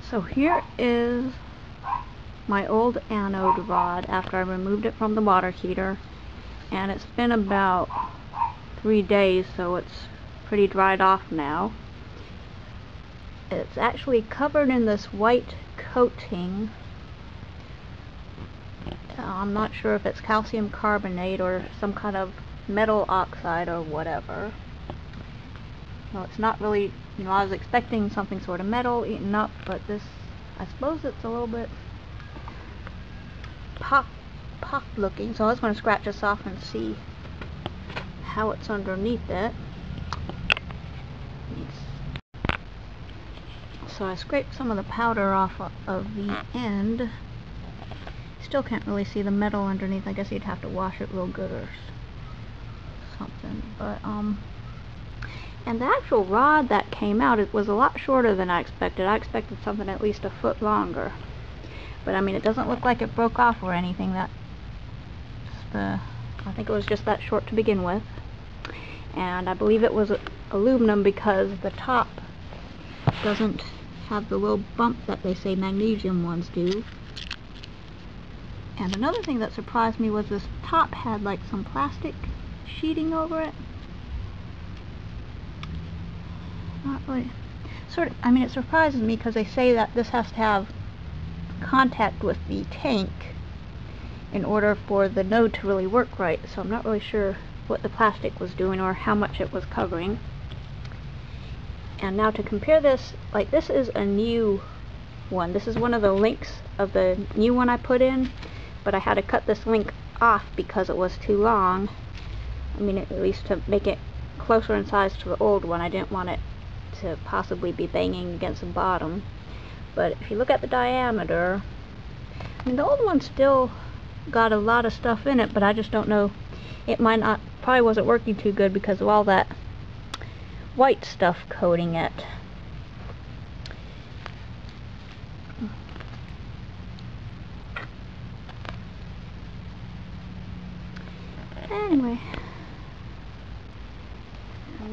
So here is my old anode rod after I removed it from the water heater, and it's been about 3 days, so it's pretty dried off now. It's actually covered in this white coating. I'm not sure if it's calcium carbonate or some kind of metal oxide or whatever. Well, it's not really, I was expecting something sort of metal eaten up, but this, I suppose it's a little bit pop looking, so I was going to scratch this off and see how it's underneath it. So I scraped some of the powder off of the end. Still can't really see the metal underneath. I guess you'd have to wash it real good or something. But and the actual rod that came out, it was a lot shorter than I expected. I expected something at least a foot longer. But I mean, it doesn't look like it broke off or anything. I think it was just that short to begin with. And I believe it was aluminum because the top doesn't have the little bump that they say magnesium ones do. And another thing that surprised me was this top had like some plastic sheeting over it. Not really. I mean, it surprises me because they say that this has to have contact with the tank in order for the node to really work right. So I'm not really sure what the plastic was doing or how much it was covering. And now to compare this, like this is a new one. This is one of the links of the new one I put in, but I had to cut this link off because it was too long. I mean, at least to make it closer in size to the old one. I didn't want it to possibly be banging against the bottom. But if you look at the diameter, I mean, the old one still got a lot of stuff in it, but I just don't know. It probably wasn't working too good because of all that white stuff coating it. Anyway,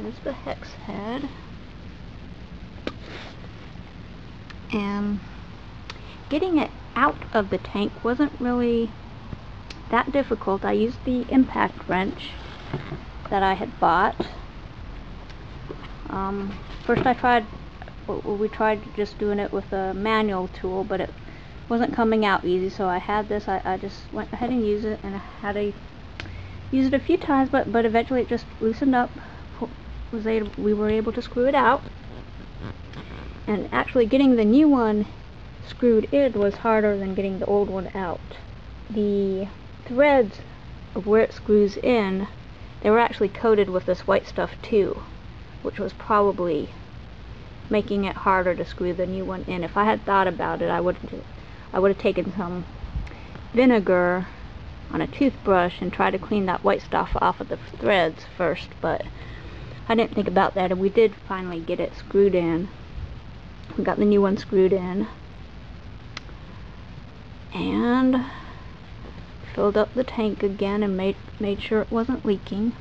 there's the hex head. And getting it out of the tank wasn't really that difficult. I used the impact wrench that I had bought. First we tried just doing it with a manual tool, but it wasn't coming out easy, so I had this. I just went ahead and used it, and I had to use it a few times, but eventually it just loosened up. We were able to screw it out. And actually getting the new one screwed in was harder than getting the old one out. The threads of where it screws in, they were actually coated with this white stuff too, which was probably making it harder to screw the new one in. If I had thought about it, I would have taken some vinegar on a toothbrush and tried to clean that white stuff off of the threads first, but I didn't think about that, and we did finally get it screwed in. We got the new one screwed in and filled up the tank again and made sure it wasn't leaking.